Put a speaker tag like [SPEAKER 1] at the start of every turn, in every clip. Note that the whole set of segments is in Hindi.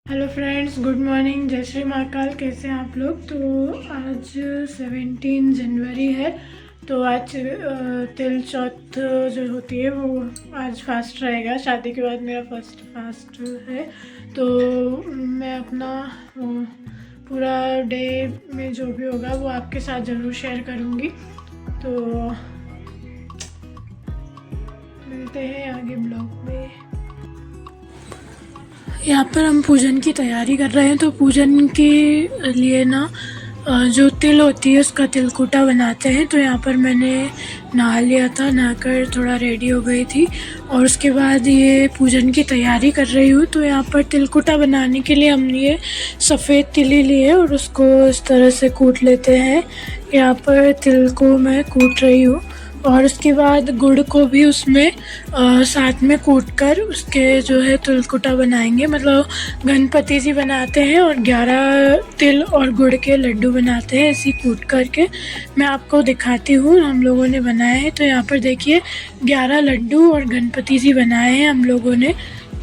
[SPEAKER 1] हेलो फ्रेंड्स, गुड मॉर्निंग, जय श्री महाकाल। कैसे हैं आप लोग। तो आज 17 जनवरी है। तो आज तिल चौथ जो होती है वो आज फास्ट रहेगा। शादी के बाद मेरा फर्स्ट फास्ट है। तो मैं अपना पूरा डे में जो भी होगा वो आपके साथ ज़रूर शेयर करूँगी। तो मिलते हैं आगे ब्लॉग में। यहाँ पर हम पूजन की तैयारी कर रहे हैं। तो पूजन के लिए ना जो तिल होती है उसका तिलकुटा बनाते हैं। तो यहाँ पर मैंने नहा लिया था, नहाकर थोड़ा रेडी हो गई थी और उसके बाद ये पूजन की तैयारी कर रही हूँ। तो यहाँ पर तिलकुटा बनाने के लिए हमने ये सफ़ेद तिल ही लिए और उसको इस तरह से कूट लेते हैं। यहाँ पर तिल को मैं कूट रही हूँ और उसके बाद गुड़ को भी उसमें साथ में कूट कर उसके जो है तिलकुटा बनाएंगे। मतलब गणपति जी बनाते हैं और 11 तिल और गुड़ के लड्डू बनाते हैं। ऐसे कूट करके मैं आपको दिखाती हूँ हम लोगों ने बनाए हैं। तो यहाँ पर देखिए 11 लड्डू और गणपति जी बनाए हैं हम लोगों ने।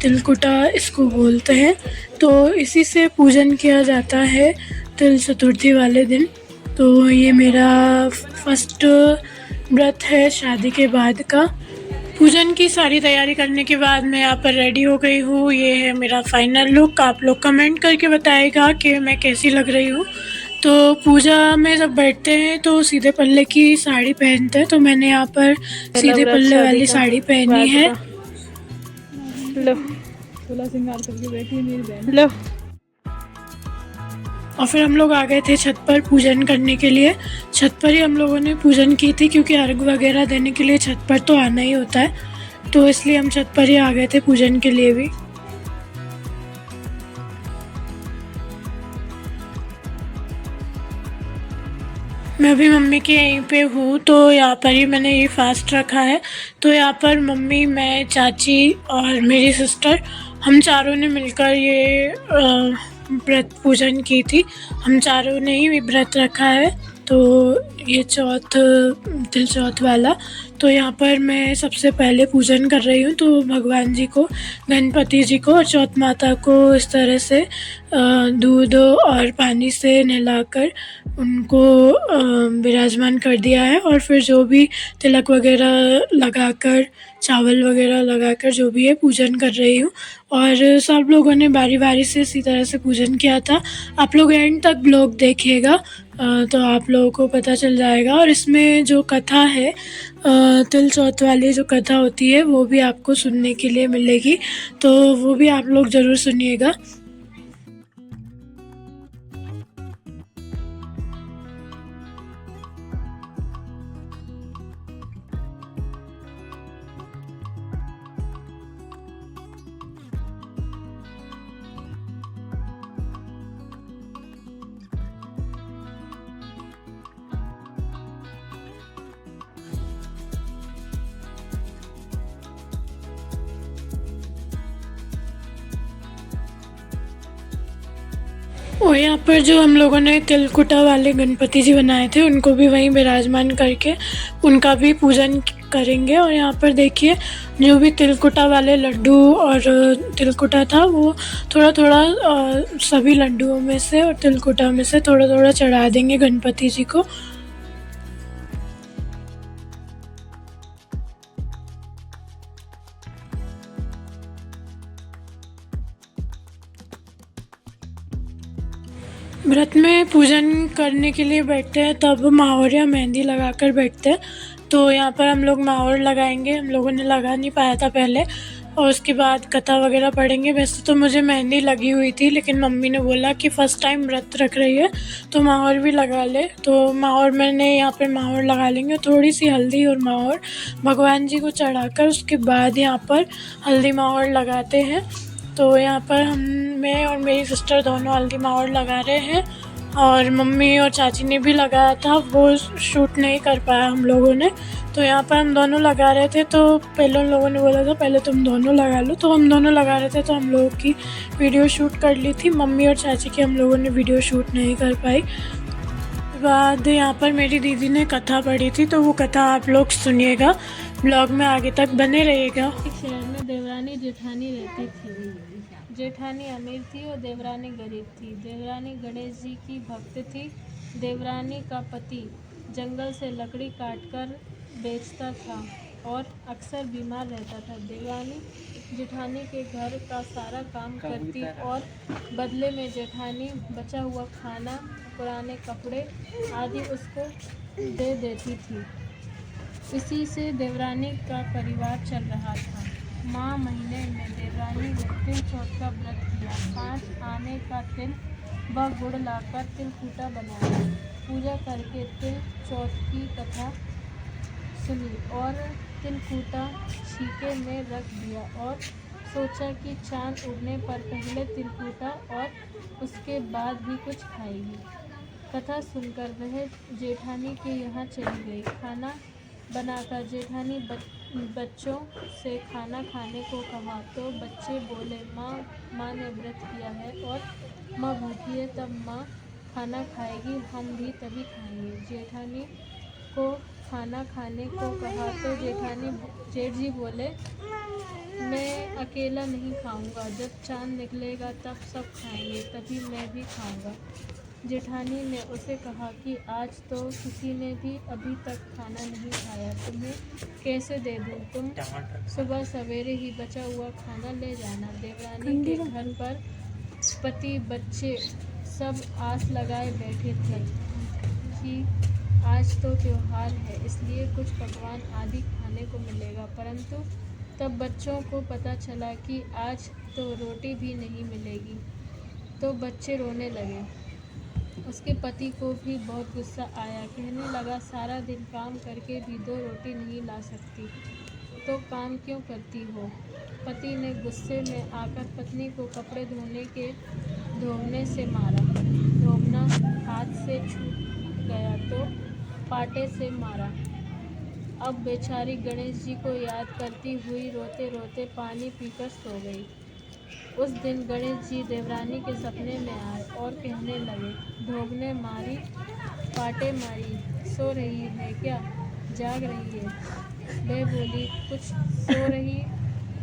[SPEAKER 1] तिलकुटा इसको बोलते हैं। तो इसी से पूजन किया जाता है तिल चतुर्थी वाले दिन। तो ये मेरा फर्स्ट व्रत है शादी के बाद का। पूजन की सारी तैयारी करने के बाद मैं यहाँ पर रेडी हो गई हूँ। ये है मेरा फाइनल लुक। आप लोग कमेंट करके बताएगा कि मैं कैसी लग रही हूँ। तो पूजा में जब बैठते हैं तो सीधे पल्ले की साड़ी पहनते हैं। तो मैंने यहाँ पर सीधे पल्ले वाली साड़ी पहनी है।
[SPEAKER 2] लो सिंगार करके बैठी है मेरी बहन। लो
[SPEAKER 1] और फिर हम लोग आ गए थे छत पर पूजन करने के लिए। छत पर ही हम लोगों ने पूजन की थी क्योंकि अर्घ वगैरह देने के लिए छत पर तो आना ही होता है। तो इसलिए हम छत पर ही आ गए थे पूजन के लिए भी। मैं अभी मम्मी के यहीं पे हूँ। तो यहाँ पर ही मैंने ये फास्ट रखा है। तो यहाँ पर मम्मी, मैं, चाची और मेरी सिस्टर, हम चारों ने मिलकर ये व्रत पूजन की थी। हम चारों ने ही व्रत रखा है। तो ये तिल चौथ वाला। तो यहाँ पर मैं सबसे पहले पूजन कर रही हूँ। तो भगवान जी को, गणपति जी को और चौथ माता को इस तरह से दूध और पानी से नहलाकर उनको विराजमान कर दिया है। और फिर जो भी तिलक वगैरह लगाकर, चावल वगैरह लगाकर जो भी है पूजन कर रही हूँ। और सब लोगों ने बारी बारी से इसी तरह से पूजन किया था। आप लोग एंड तक ब्लॉग देखिएगा तो आप लोगों को पता चल जाएगा। और इसमें जो कथा है, तिल चौथ वाली जो कथा होती है वो भी आपको सुनने के लिए मिलेगी। तो वो भी आप लोग ज़रूर सुनिएगा। और यहाँ पर जो हम लोगों ने तिलकुटा वाले गणपति जी बनाए थे उनको भी वहीं विराजमान करके उनका भी पूजन करेंगे। और यहाँ पर देखिए जो भी तिलकुटा वाले लड्डू और तिलकुटा था वो थोड़ा थोड़ा सभी लड्डुओं में से और तिलकुटा में से थोड़ा थोड़ा चढ़ा देंगे गणपति जी को। व्रत में पूजन करने के लिए बैठते हैं तब माहौर या मेहंदी लगाकर बैठते हैं। तो यहाँ पर हम लोग माहौर लगाएंगे। हम लोगों ने लगा नहीं पाया था पहले। और उसके बाद कथा वगैरह पढ़ेंगे। वैसे तो मुझे मेहंदी लगी हुई थी लेकिन मम्मी ने बोला कि फ़र्स्ट टाइम व्रत रख रही है तो माहौर भी लगा ले। तो माहौर मैंने यहाँ पर माहौर लगा लेंगे। थोड़ी सी हल्दी और माहौर भगवान जी को चढ़ाकर उसके बाद यहाँ पर हल्दी माहौर लगाते हैं। तो यहाँ पर मैं और मेरी सिस्टर दोनों हल्दी माहौर लगा रहे हैं। और मम्मी और चाची ने भी लगाया था, वो शूट नहीं कर पाया हम लोगों ने। तो यहाँ पर हम दोनों लगा रहे थे। तो पहले उन लोगों ने बोला था पहले तुम दोनों लगा लो। तो हम दोनों लगा रहे थे तो हम लोगों की वीडियो शूट कर ली थी। मम्मी और चाची की हम लोगों ने वीडियो शूट नहीं कर पाई। बाद यहाँ पर मेरी दीदी ने कथा पढ़ी थी तो वो कथा आप लोग सुनिएगा। ब्लॉग में आगे तक बने रहिएगा।
[SPEAKER 2] एक शहर में देवरानी जेठानी रहती थी।
[SPEAKER 3] जेठानी अमीर थी और देवरानी गरीब थी। देवरानी गणेश जी की भक्त थी। देवरानी का पति जंगल से लकड़ी काटकर बेचता था और अक्सर बीमार रहता था। देवरानी जेठानी के घर का सारा काम करती और बदले में जेठानी बचा हुआ खाना, पुराने कपड़े आदि उसको दे देती थी। इसी से देवरानी का परिवार चल रहा था। माह महीने में देवरानी ने तिल चौथ का व्रत किया। 5 आने का तिल व गुड़ लाकर तिलकूटा बनाया। पूजा करके तिल चौथ की कथा सुनी और तिलकूटा छीके में रख दिया और सोचा कि चांद उगने पर पहले तिलकूटा और उसके बाद ही कुछ खाएगी। कथा सुनकर वह जेठानी के यहाँ चली गई। खाना बनाकर जेठानी बच्चों से खाना खाने को कहा तो बच्चे बोले, माँ ने व्रत किया है और माँ भूखी है, तब माँ खाना खाएगी, हम भी तभी खाएंगे। जेठानी को खाना खाने को कहा तो जेठ जी बोले, मैं अकेला नहीं खाऊंगा, जब चांद निकलेगा तब सब खाएंगे, तभी मैं भी खाऊंगा। जेठानी ने उसे कहा कि आज तो किसी ने भी अभी तक खाना नहीं खाया, तुम्हें कैसे दे दूं? तुम सुबह सवेरे ही बचा हुआ खाना ले जाना। देवरानी के घर पर पति बच्चे सब आस लगाए बैठे थे कि आज तो त्योहार है, इसलिए कुछ पकवान आदि खाने को मिलेगा। परंतु तब बच्चों को पता चला कि आज तो रोटी भी नहीं मिलेगी, तो बच्चे रोने लगे। उसके पति को भी बहुत गुस्सा आया। कहने लगा, सारा दिन काम करके भी 2 रोटी नहीं ला सकती तो काम क्यों करती हो? पति ने गुस्से में आकर पत्नी को कपड़े धोने से मारा। धोना हाथ से छूट गया तो पाटे से मारा। अब बेचारी गणेश जी को याद करती हुई रोते रोते पानी पीकर सो गई। उस दिन गणेश जी देवरानी के सपने में आए और कहने लगे, धोबने मारी, पाटे मारी, सो रही है क्या? जाग रही है? वह बोली, कुछ सो रही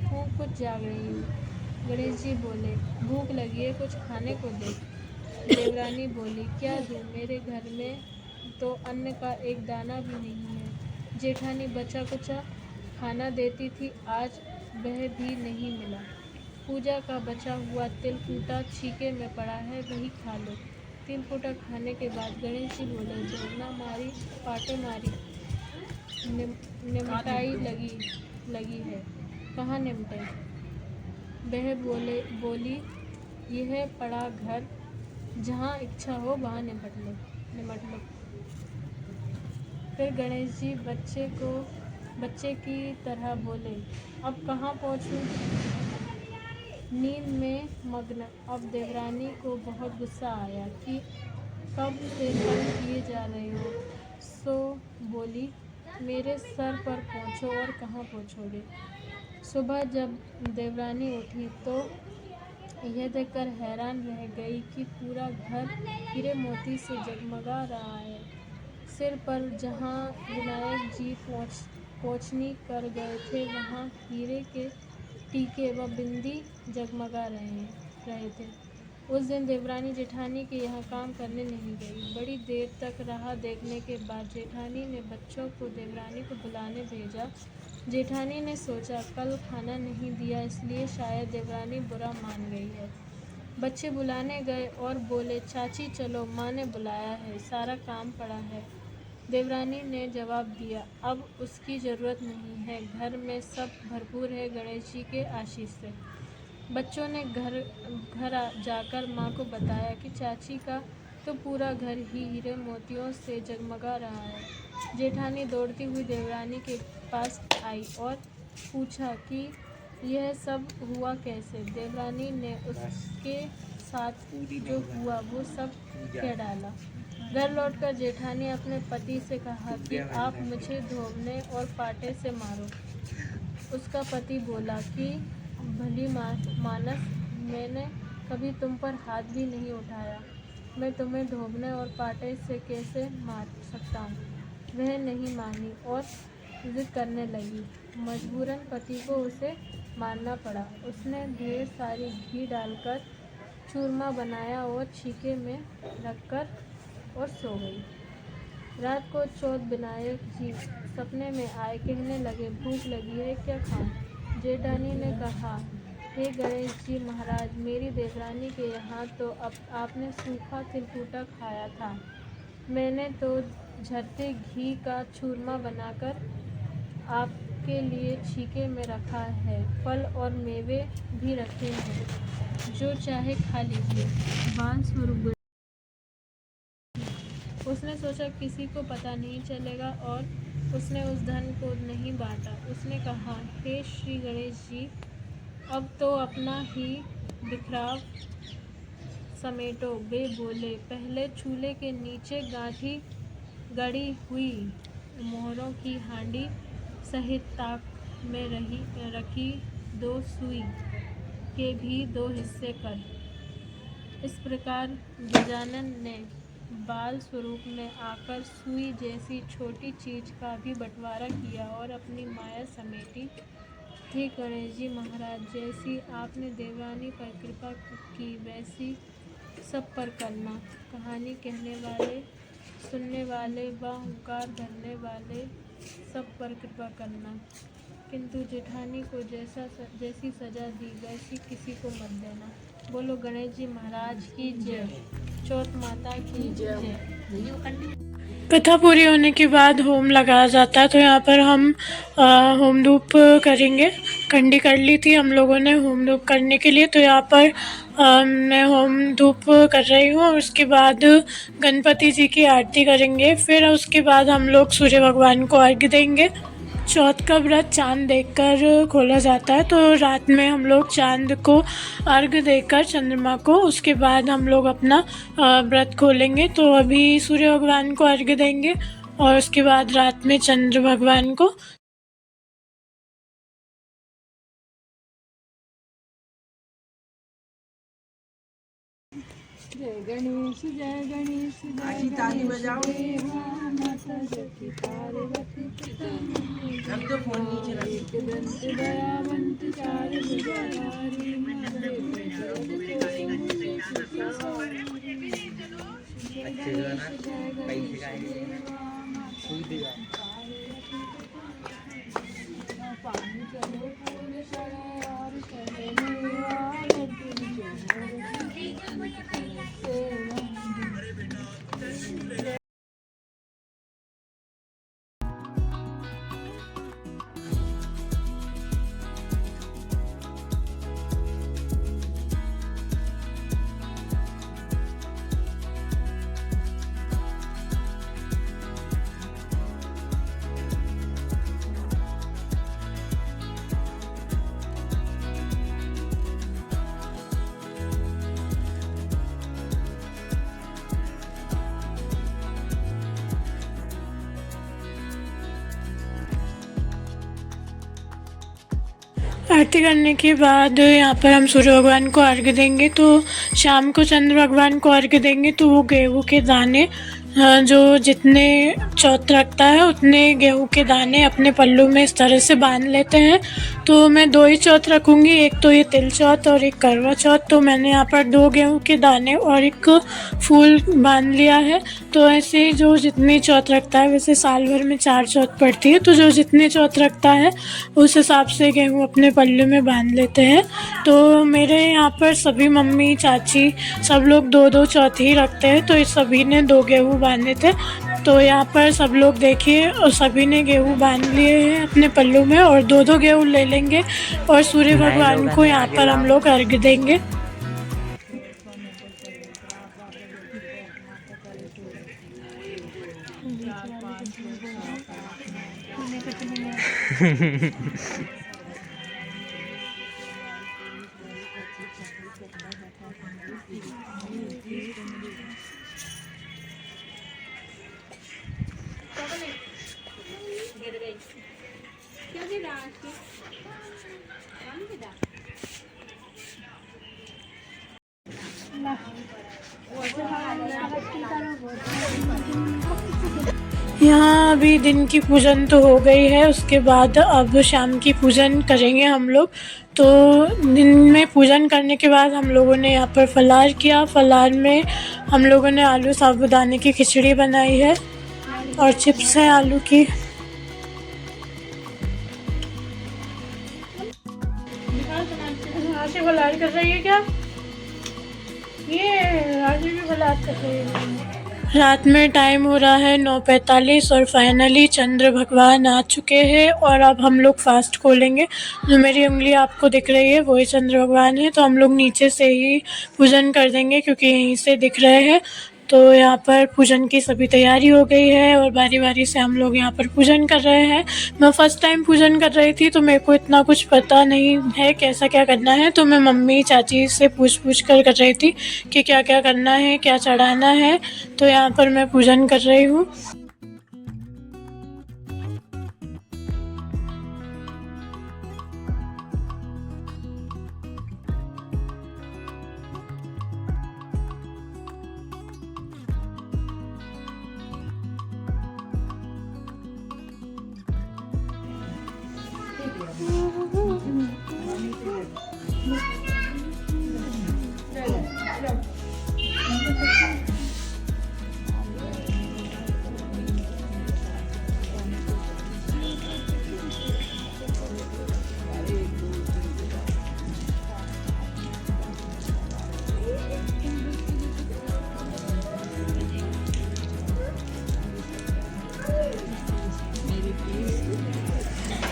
[SPEAKER 3] हूँ, कुछ जाग रही हूँ। गणेश जी बोले, भूख लगी है, कुछ खाने को दे। देवरानी बोली, क्या दूँ? मेरे घर में तो अन्न का एक दाना भी नहीं है। जेठानी बचा कुचा खाना देती थी, आज वह भी नहीं मिला। पूजा का बचा हुआ तिलकूटा छीके में पड़ा है, वही खा लो। तिलकूटा खाने के बाद गणेश जी बोले, धोना मारी, पाटे मारी, निमटाई लगी है, कहाँ निमटे? वह बोली, यह पड़ा घर, जहाँ इच्छा हो वहाँ निमट लो। फिर गणेश जी बच्चे की तरह बोले, अब कहाँ पहुँचूँ? नींद में मग्न। अब देवरानी को बहुत गुस्सा आया कि कब से तंग किए जा रहे हो। सो बोली, मेरे सर पर पहुँचो। और कहाँ पहुँचोगे? सुबह जब देवरानी उठी तो यह देखकर हैरान रह गई कि पूरा घर हीरे मोती से जगमगा रहा है। सिर पर जहाँ विनायक जी पोंछनी कर गए थे, वहाँ हीरे के टीके व बिंदी जगमगा रहे थे। उस दिन देवरानी जेठानी के यहाँ काम करने नहीं गई। बड़ी देर तक राह देखने के बाद जेठानी ने बच्चों को देवरानी को बुलाने भेजा। जेठानी ने सोचा, कल खाना नहीं दिया, इसलिए शायद देवरानी बुरा मान गई है। बच्चे बुलाने गए और बोले, चाची चलो, माँ ने बुलाया है, सारा काम पड़ा है। देवरानी ने जवाब दिया, अब उसकी ज़रूरत नहीं है, घर में सब भरपूर है गणेश जी के आशीष से। बच्चों ने घर जाकर माँ को बताया कि चाची का तो पूरा घर ही हीरे मोतियों से जगमगा रहा है। जेठानी दौड़ती हुई देवरानी के पास आई और पूछा कि यह सब हुआ कैसे। देवरानी ने उसके साथ जो हुआ वो सब कह डाला। घर लौटकर जेठानी अपने पति से कहा कि आप मुझे धोबने और पाटे से मारो। उसका पति बोला कि भली मानस, मैंने कभी तुम पर हाथ भी नहीं उठाया, मैं तुम्हें धोबने और पाटे से कैसे मार सकता हूँ। वह नहीं मानी और जिद करने लगी। मजबूरन पति को उसे मारना पड़ा। उसने ढेर सारी घी डालकर चूरमा बनाया और छीके में रखकर और सो गई। रात को चौथ विनायक जी सपने में आए, कहने लगे, भूख लगी है, क्या खाऊं? जेठानी ने कहा, हे गणेश जी महाराज, मेरी देवरानी के यहाँ तो अब आपने सूखा तिलकुटा खाया था। मैंने तो झरते घी का चूरमा बनाकर आपके लिए छीके में रखा है। फल और मेवे भी रखे हैं, जो चाहे खा लीजिए। बाल स्वरूप उसने सोचा किसी को पता नहीं चलेगा और उसने उस धन को नहीं बांटा। उसने कहा, हे श्री गणेश जी, अब तो अपना ही बिखराव समेटो। वे बोले, पहले चूल्हे के नीचे गांठी गड़ी हुई मोहरों की हांडी सहित ताक में रखी 2 सुई के भी 2 हिस्से कर। इस प्रकार गजानन ने बाल स्वरूप में आकर सुई जैसी छोटी चीज का भी बंटवारा किया और अपनी माया समेटी। हे गणेश जी महाराज, जैसी आपने देवरानी पर कृपा की वैसी सब पर करना। कहानी कहने वाले, सुनने वाले व हुंकार भरने वाले सब पर कृपा करना, किंतु जेठानी को जैसी सजा दी वैसी किसी को मत देना। बोलो गणेश जी महाराज की जय, चौथ माता की जय।
[SPEAKER 1] कथा पूरी होने के बाद होम लगाया जाता है, तो यहाँ पर हम होम धूप करेंगे। कंडी कर ली थी हम लोगों ने होम धूप करने के लिए, तो यहाँ पर मैं होम धूप कर रही हूँ। और उसके बाद गणपति जी की आरती करेंगे। फिर उसके बाद हम लोग सूर्य भगवान को अर्घ्य देंगे। चौथ का व्रत चांद देखकर खोला जाता है, तो रात में हम लोग चांद को अर्घ्य देकर चंद्रमा को, उसके बाद हम लोग अपना व्रत खोलेंगे। तो अभी सूर्य भगवान को अर्घ्य देंगे और उसके बाद रात में चंद्र भगवान को।
[SPEAKER 2] जय गणेश जय गणेश जय ताली बजाओ। माता जगती पार्वती पिता फोन नीचे रख दंत दयावंत चार भुजाधारी पानी चलो फूल शरार
[SPEAKER 1] आरती करने के बाद यहाँ पर हम सूर्य भगवान को अर्घ्य देंगे। तो शाम को चंद्र भगवान को अर्घ्य देंगे, तो वो गेहूँ के दाने जो जितने चौथ रखता है उतने गेहूं के दाने अपने पल्लू में इस तरह से बांध लेते हैं। तो मैं 2 ही चौथ रखूँगी, एक तो ये तिल चौथ और एक करवा चौथ। तो मैंने यहाँ पर 2 गेहूं के दाने और एक फूल बांध लिया है। तो ऐसे ही जो जितनी चौथ रखता है, वैसे साल भर में 4 चौथ पड़ती है, तो जो जितने चौथ रखता है उस हिसाब से गेहूँ अपने पल्लू में बांध लेते हैं। तो मेरे यहाँ पर सभी मम्मी चाची सब लोग 2-2 चौथ ही रखते हैं, तो इस सभी ने 2 गेहूँ बांधे थे। तो यहाँ पर सब लोग देखिए, और सभी ने गेहूँ बांध लिए हैं अपने पल्लू में, और 2-2 गेहूँ ले लेंगे और सूर्य भगवान को यहाँ पर हम लोग अर्घ्य देंगे। यहाँ अभी दिन की पूजन तो हो गई है, उसके बाद अब शाम की पूजन करेंगे हम लोग। तो दिन में पूजन करने के बाद हम लोगों ने यहाँ पर फलार किया। फलार में हम लोगों ने आलू साबूदाने की खिचड़ी बनाई है और चिप्स हैं आलू की। आशी फलार कर रही है क्या? ये आशी भी फलार कर रही है। रात में टाइम हो रहा है 9:45 और फाइनली चंद्र भगवान आ चुके हैं और अब हम लोग फास्ट खोलेंगे। जो मेरी उंगली आपको दिख रही है वही चंद्र भगवान है। तो हम लोग नीचे से ही पूजन कर देंगे क्योंकि यहीं से दिख रहे हैं। तो यहाँ पर पूजन की सभी तैयारी हो गई है और बारी बारी से हम लोग यहाँ पर पूजन कर रहे हैं। मैं फ़र्स्ट टाइम पूजन कर रही थी तो मेरे को इतना कुछ पता नहीं है कैसा क्या करना है। तो मैं मम्मी चाची से पूछ कर रही थी कि क्या क्या करना है, क्या चढ़ाना है। तो यहाँ पर मैं पूजन कर रही हूँ।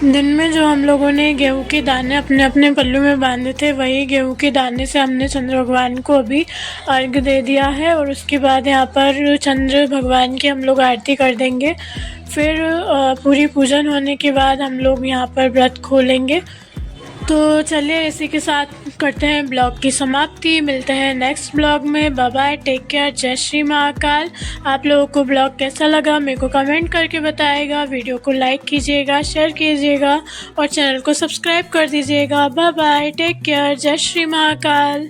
[SPEAKER 1] दिन में जो हम लोगों ने गेहूं के दाने अपने अपने पल्लू में बांधे थे, वही गेहूं के दाने से हमने चंद्र भगवान को अभी अर्घ दे दिया है। और उसके बाद यहाँ पर चंद्र भगवान की हम लोग आरती कर देंगे। फिर पूरी पूजन होने के बाद हम लोग यहाँ पर व्रत खोलेंगे। तो चलिए इसी के साथ करते हैं ब्लॉग की समाप्ति। मिलते हैं नेक्स्ट ब्लॉग में। बाय बाय, टेक केयर, जय श्री महाकाल। आप लोगों को ब्लॉग कैसा लगा मेरे को कमेंट करके बताइएगा। वीडियो को लाइक कीजिएगा, शेयर कीजिएगा और चैनल को सब्सक्राइब कर दीजिएगा। बाय बाय, टेक केयर, जय श्री महाकाल।